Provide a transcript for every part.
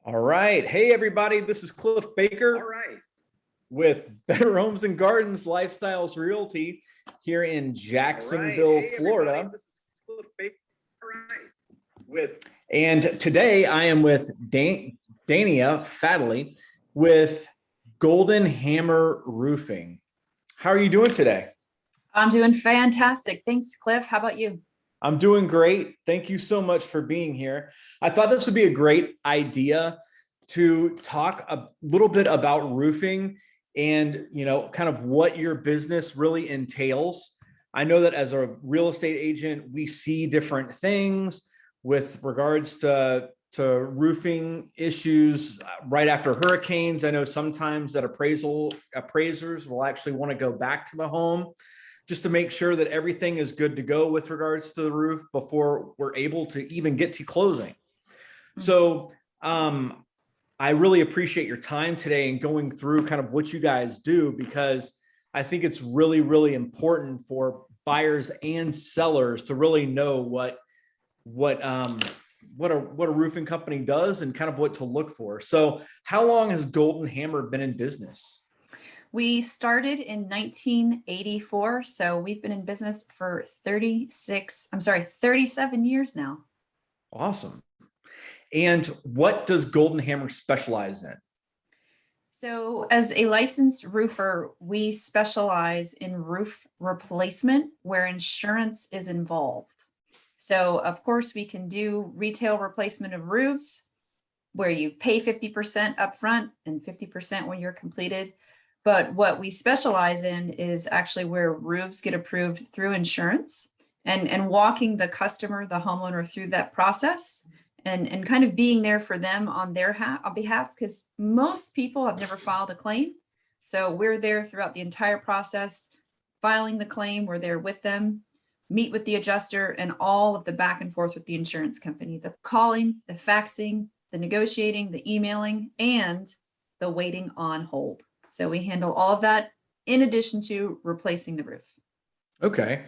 All right. Hey, everybody. This is Cliff Baker with Better Homes and Gardens Lifestyles Realty here in Jacksonville, Florida. This is Cliff Baker. And today I am with Dania Fadley with Golden Hammer Roofing. How are you doing today? I'm doing fantastic. Thanks, Cliff. How about you? I'm doing great. Thank you so much for being here. I thought this would be a great idea to talk a little bit about roofing and, kind of what your business really entails. I know that as a real estate agent, we see different things with regards to roofing issues right after hurricanes. I know sometimes that appraisers will actually want to go back to the home just to make sure that everything is good to go with regards to the roof before we're able to even get to closing. So I really appreciate your time today and going through kind of what you guys do, because I think it's really, really important for buyers and sellers to really know what a roofing company does and kind of what to look for. So how long has Golden Hammer been in business? We started in 1984, so we've been in business for 37 years now. Awesome. And what does Golden Hammer specialize in? So as a licensed roofer, we specialize in roof replacement where insurance is involved. So of course we can do retail replacement of roofs where you pay 50% upfront and 50% when you're completed. But what we specialize in is actually where roofs get approved through insurance and walking the customer, the homeowner, through that process and kind of being there for them on their behalf, because most people have never filed a claim. So we're there throughout the entire process, filing the claim, we're there with them, meet with the adjuster, and all of the back and forth with the insurance company, the calling, the faxing, the negotiating, the emailing, and the waiting on hold. So we handle all of that in addition to replacing the roof. Okay.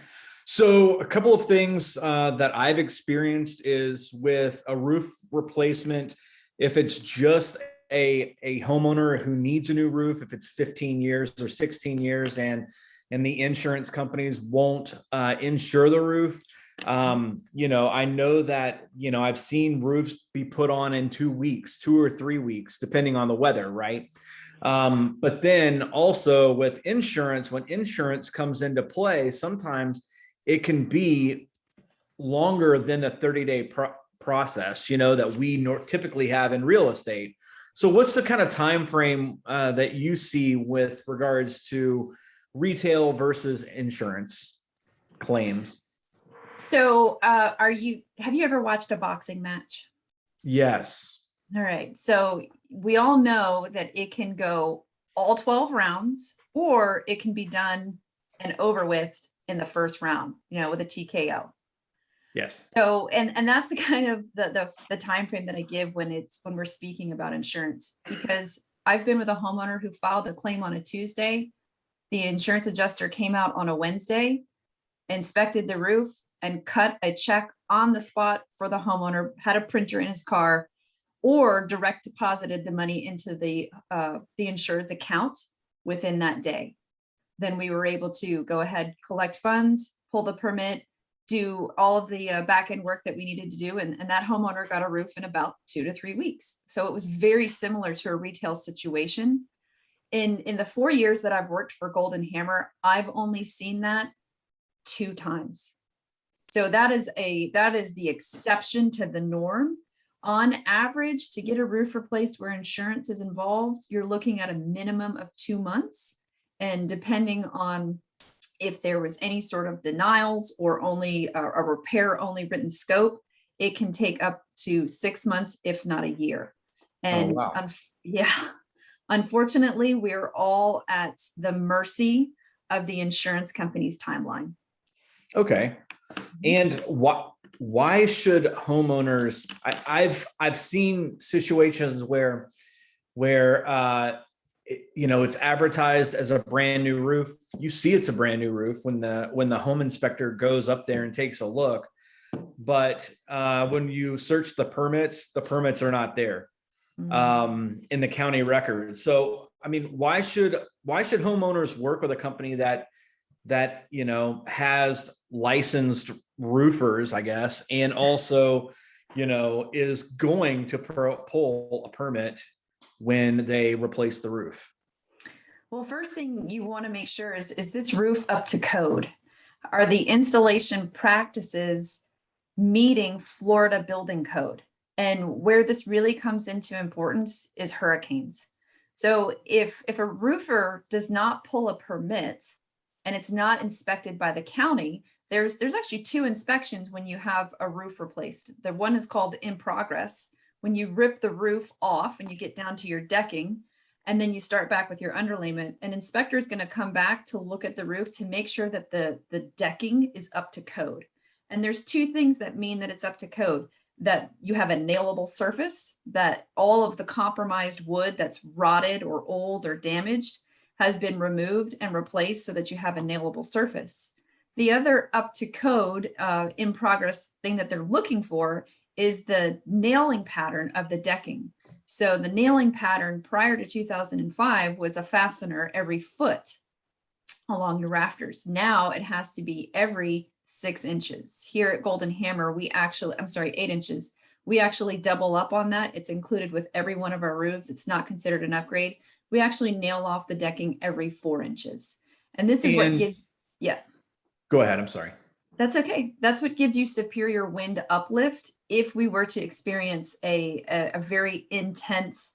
So a couple of things that I've experienced is with a roof replacement, if it's just a homeowner who needs a new roof, if it's 15 years or 16 years and the insurance companies won't insure the roof. I know that, I've seen roofs be put on in 2 weeks, 2 or 3 weeks, depending on the weather, right? But then also with insurance, when insurance comes into play, sometimes it can be longer than the 30-day process, that we typically have in real estate. So what's the kind of time frame that you see with regards to retail versus insurance claims? So have you ever watched a boxing match? Yes. All right. So we all know that it can go all 12 rounds, or it can be done and over with in the first round, with a TKO. Yes. So, and that's the kind of the time frame that I give when we're speaking about insurance, because I've been with a homeowner who filed a claim on a Tuesday. The insurance adjuster came out on a Wednesday, inspected the roof, and cut a check on the spot for the homeowner, had a printer in his car, or direct deposited the money into the insured's account within that day. Then we were able to go ahead, collect funds, pull the permit, do all of the back end work that we needed to do. And that homeowner got a roof in about 2 to 3 weeks. So it was very similar to a retail situation. In the 4 years that I've worked for Golden Hammer, I've only seen that 2 times. So that is the exception to the norm. On average, to get a roof replaced where insurance is involved, you're looking at a minimum of 2 months. And depending on if there was any sort of denials or only a repair only written scope, it can take up to 6 months, if not a year. And oh, wow. Unfortunately, we're all at the mercy of the insurance company's timeline. Okay. And why should homeowners? I've seen situations where it's advertised as a brand new roof. You see it's a brand new roof when the home inspector goes up there and takes a look. But when you search the permits are not there. Mm. in the county record. So, I mean, why should homeowners work with a company that has licensed roofers, I guess, and also is going to pull a permit when they replace the roof? Well, first thing you want to make sure is this roof up to code? Are the installation practices meeting Florida building code? And where this really comes into importance is hurricanes. So if a roofer does not pull a permit and it's not inspected by the county, there's actually two inspections when you have a roof replaced. The one is called in progress, when you rip the roof off and you get down to your decking, and then you start back with your underlayment. An inspector is going to come back to look at the roof to make sure that the decking is up to code. And there's two things that mean that it's up to code: that you have a nailable surface, that all of the compromised wood that's rotted or old or damaged has been removed and replaced so that you have a nailable surface. The other up to code in progress thing that they're looking for is the nailing pattern of the decking. So the nailing pattern prior to 2005 was a fastener every foot along your rafters. Now it has to be every 6 inches. Here at Golden Hammer, I'm sorry, 8 inches. We actually double up on that. It's included with every one of our roofs. It's not considered an upgrade. We actually nail off the decking every 4 inches. And this is what gives, yeah. Go ahead. I'm sorry. That's okay. That's what gives you superior wind uplift if we were to experience a very intense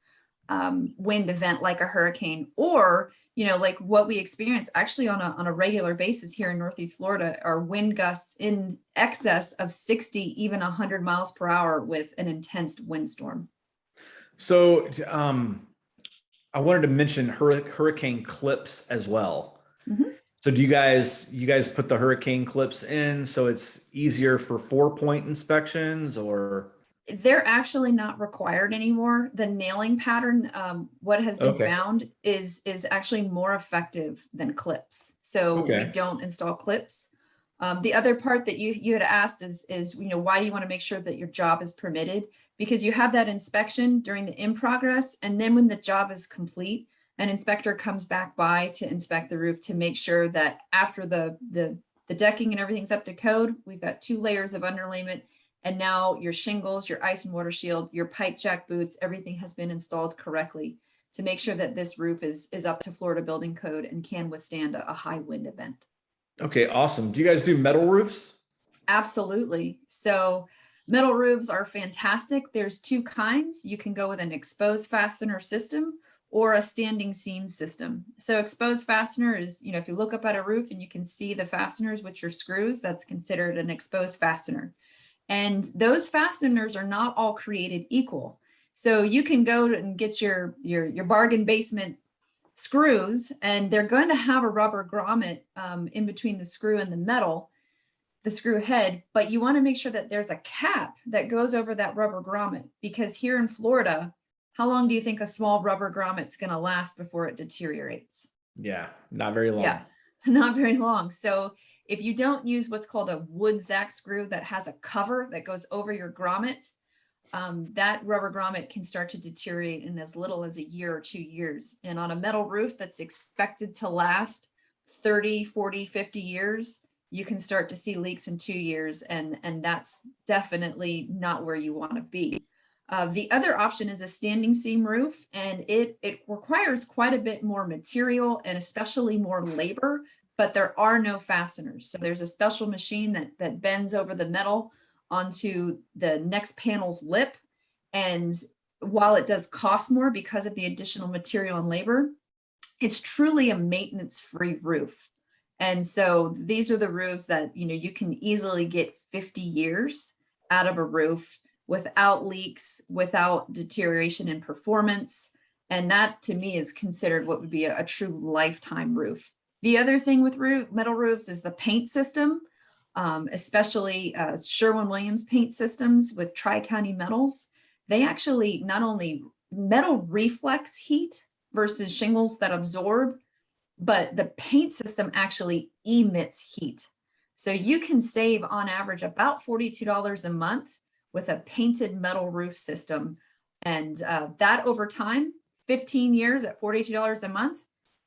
wind event like a hurricane, or like what we experience actually on a regular basis here in Northeast Florida are wind gusts in excess of 60, even 100 miles per hour with an intense windstorm. So I wanted to mention hurricane clips as well. Mm-hmm. So do you guys put the hurricane clips in so it's easier for 4-point inspections, or? They're actually not required anymore. The nailing pattern, what has been found is actually more effective than clips. So we don't install clips. The other part that you had asked is why do you want to make sure that your job is permitted? Because you have that inspection during the in progress, and then when the job is complete, an inspector comes back by to inspect the roof to make sure that after the decking and everything's up to code, we've got 2 layers of underlayment. And now your shingles, your ice and water shield, your pipe jack boots, everything has been installed correctly to make sure that this roof is up to Florida building code and can withstand a high wind event. Okay, awesome. Do you guys do metal roofs? Absolutely. So metal roofs are fantastic. There's 2 kinds. You can go with an exposed fastener system or a standing seam system. So exposed fastener is, if you look up at a roof and you can see the fasteners, which are screws, that's considered an exposed fastener. And those fasteners are not all created equal. So you can go and get your bargain basement screws, and they're going to have a rubber grommet in between the screw and the metal, the screw head, but you want to make sure that there's a cap that goes over that rubber grommet, because here in Florida, how long do you think a small rubber grommet's going to last before it deteriorates? Yeah, not very long. Yeah, not very long. So if you don't use what's called a wood zack screw that has a cover that goes over your grommet, that rubber grommet can start to deteriorate in as little as a year or 2 years. And on a metal roof that's expected to last 30, 40, 50 years, you can start to see leaks in 2 years. And that's definitely not where you want to be. The other option is a standing seam roof, and it requires quite a bit more material and especially more labor, but there are no fasteners. So there's a special machine that bends over the metal onto the next panel's lip. And while it does cost more because of the additional material and labor, it's truly a maintenance-free roof. And so these are the roofs that you can easily get 50 years out of a roof without leaks, without deterioration in performance. And that to me is considered what would be a true lifetime roof. The other thing with metal roofs is the paint system, especially Sherwin-Williams paint systems with Tri-County Metals. They actually not only metal reflex heat versus shingles that absorb, but the paint system actually emits heat. So you can save on average about $42 a month with a painted metal roof system And that over time, 15 years at $42 a month,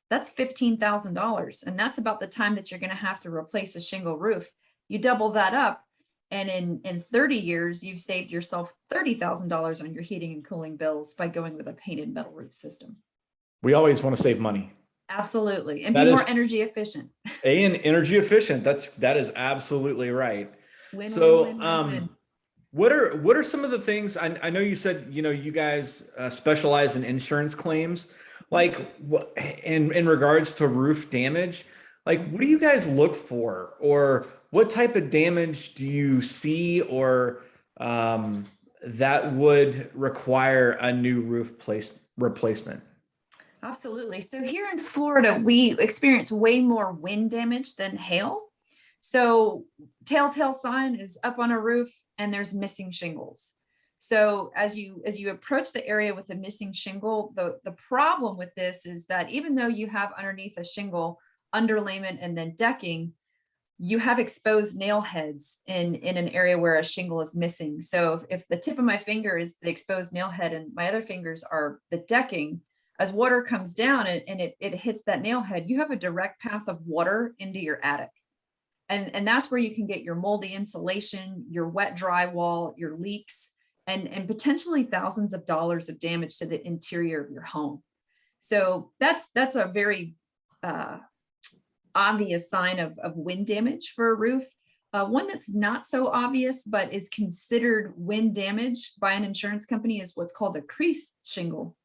that's $15,000. And that's about the time that you're going to have to replace a shingle roof. You double that up, and in 30 years, you've saved yourself $30,000 on your heating and cooling bills by going with a painted metal roof system. We always want to save money. Absolutely. And That be is- more energy efficient. And energy efficient. That is absolutely right. Win, So, win, win, win, win. what are some of the things, I know you said, you guys specialize in insurance claims, like what in regards to roof damage, like what do you guys look for, or what type of damage do you see, or that would require a new roof replacement? Absolutely. So here in Florida, we experience way more wind damage than hail. So telltale sign is up on a roof and there's missing shingles. So as you approach the area with a missing shingle, the problem with this is that even though you have underneath a shingle underlayment and then decking, you have exposed nail heads in an area where a shingle is missing. So if the tip of my finger is the exposed nail head and my other fingers are the decking, as water comes down and it hits that nail head, you have a direct path of water into your attic. And that's where you can get your moldy insulation, your wet drywall, your leaks, and potentially thousands of dollars of damage to the interior of your home. So that's a very obvious sign of wind damage for a roof. One that's not so obvious, but is considered wind damage by an insurance company is what's called a creased shingle.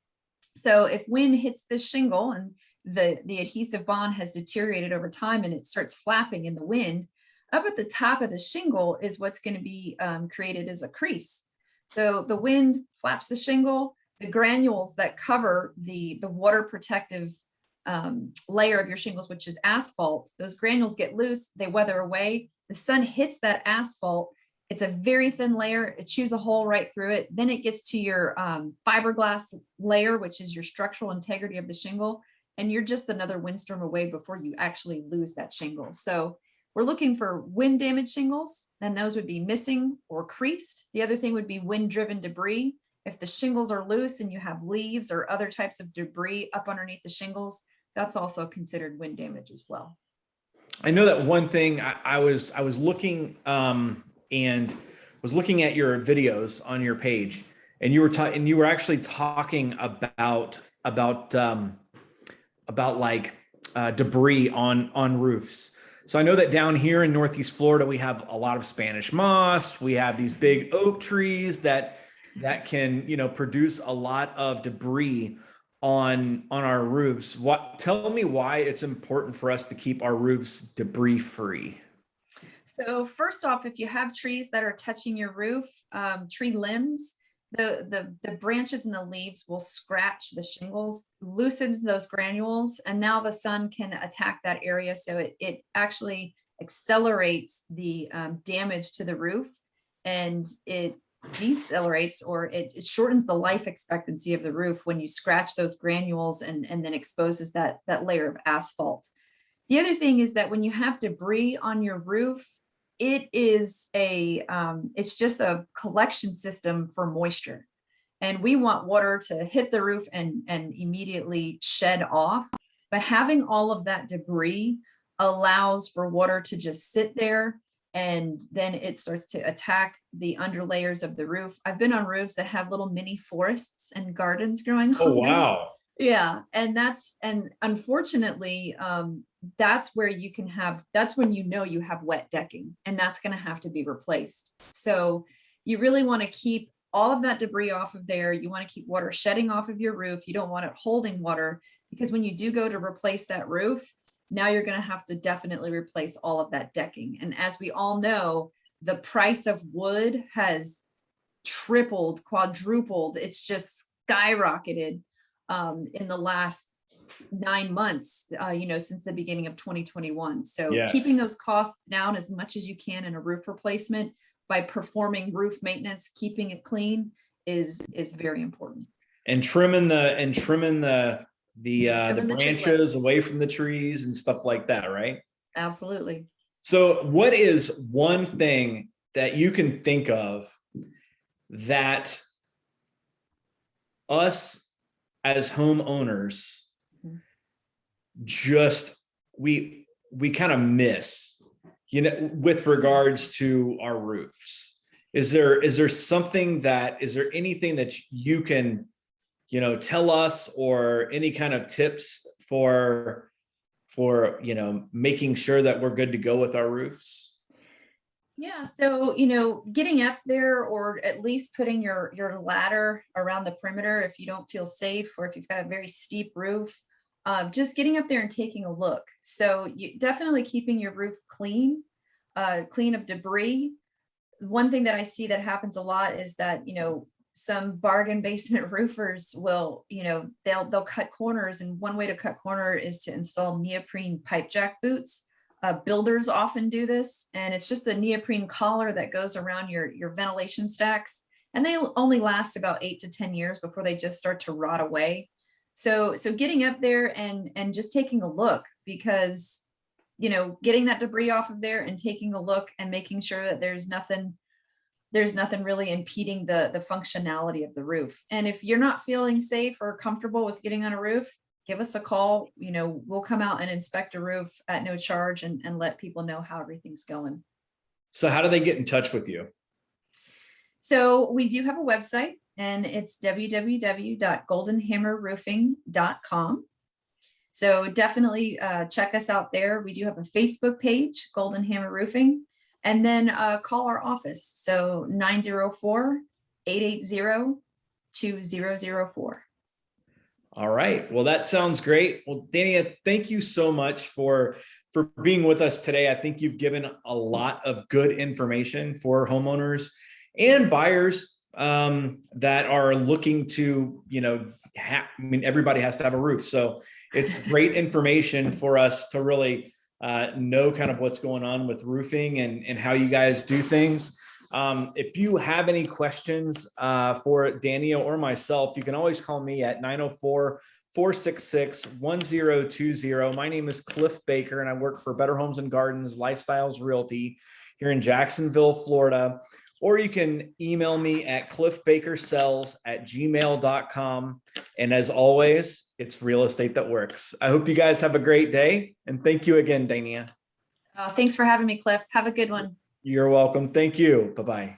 So if wind hits this shingle and the adhesive bond has deteriorated over time and it starts flapping in the wind, up at the top of the shingle is what's going to be created as a crease. So the wind flaps the shingle, the granules that cover the water protective layer of your shingles, which is asphalt, those granules get loose, they weather away, the sun hits that asphalt, it's a very thin layer, it chews a hole right through it, then it gets to your fiberglass layer, which is your structural integrity of the shingle, and you're just another windstorm away before you actually lose that shingle. So we're looking for wind damaged shingles, and those would be missing or creased. The other thing would be wind driven debris. If the shingles are loose and you have leaves or other types of debris up underneath the shingles, that's also considered wind damage as well. I know that one thing I was looking and was looking at your videos on your page, and you were actually talking about like debris on roofs. So I know that down here in Northeast Florida, we have a lot of Spanish moss. We have these big oak trees that can, produce a lot of debris on our roofs. Tell me why it's important for us to keep our roofs debris free. So first off, if you have trees that are touching your roof, tree limbs, the branches and the leaves will scratch the shingles, loosens those granules, and now the sun can attack that area. So it actually accelerates the damage to the roof, and it decelerates, or it shortens the life expectancy of the roof when you scratch those granules and then exposes that layer of asphalt. The other thing is that when you have debris on your roof, it is it's just a collection system for moisture, and we want water to hit the roof and immediately shed off. But having all of that debris allows for water to just sit there, and then it starts to attack the underlayers of the roof. I've been on roofs that have little mini forests and gardens growing Oh, on them. wow. Yeah, and unfortunately, that's where that's when you have wet decking, and that's going to have to be replaced. So you really want to keep all of that debris off of there. You want to keep water shedding off of your roof. You don't want it holding water, because when you do go to replace that roof, now you're going to have to definitely replace all of that decking. And as we all know, the price of wood has tripled, quadrupled. It's just skyrocketed in the last 9 months, since the beginning of 2021. So Yes. Keeping those costs down as much as you can in a roof replacement by performing roof maintenance, keeping it clean is very important. And trimming the branches away from the trees and stuff like that, right? Absolutely. So what is one thing that you can think of that us as homeowners, Mhm. just we kind of miss, with regards to our roofs? Is there something is there anything that you can, tell us, or any kind of tips for making sure that we're good to go with our roofs? Yeah, so getting up there, or at least putting your ladder around the perimeter if you don't feel safe, or if you've got a very steep roof, just getting up there and taking a look. So you definitely keeping your roof clean, clean of debris. One thing that I see that happens a lot is that some bargain basement roofers will, they'll cut corners, and one way to cut corner is to install neoprene pipe jack boots. Builders often do this, and it's just a neoprene collar that goes around your ventilation stacks, and they only last about 8 to 10 years before they just start to rot away. So getting up there and just taking a look, because getting that debris off of there and taking a look and making sure that there's nothing really impeding the functionality of the roof. And if you're not feeling safe or comfortable with getting on a roof, give us a call. We'll come out and inspect a roof at no charge, and let people know how everything's going. So how do they get in touch with you? So we do have a website, and it's www.goldenhammerroofing.com. So definitely check us out there. We do have a Facebook page, Golden Hammer Roofing, and then call our office. So 904-880-2004. All right. Well, that sounds great. Well, Dania, thank you so much for being with us today. I think you've given a lot of good information for homeowners and buyers that are looking to, everybody has to have a roof. So it's great information for us to really know kind of what's going on with roofing and how you guys do things. If you have any questions for Dania or myself, you can always call me at 904-466-1020. My name is Cliff Baker, and I work for Better Homes and Gardens Lifestyles Realty here in Jacksonville, Florida. Or you can email me at cliffbakersells@gmail.com. And as always, it's real estate that works. I hope you guys have a great day. And thank you again, Dania. Thanks for having me, Cliff. Have a good one. You're welcome. Thank you. Bye-bye.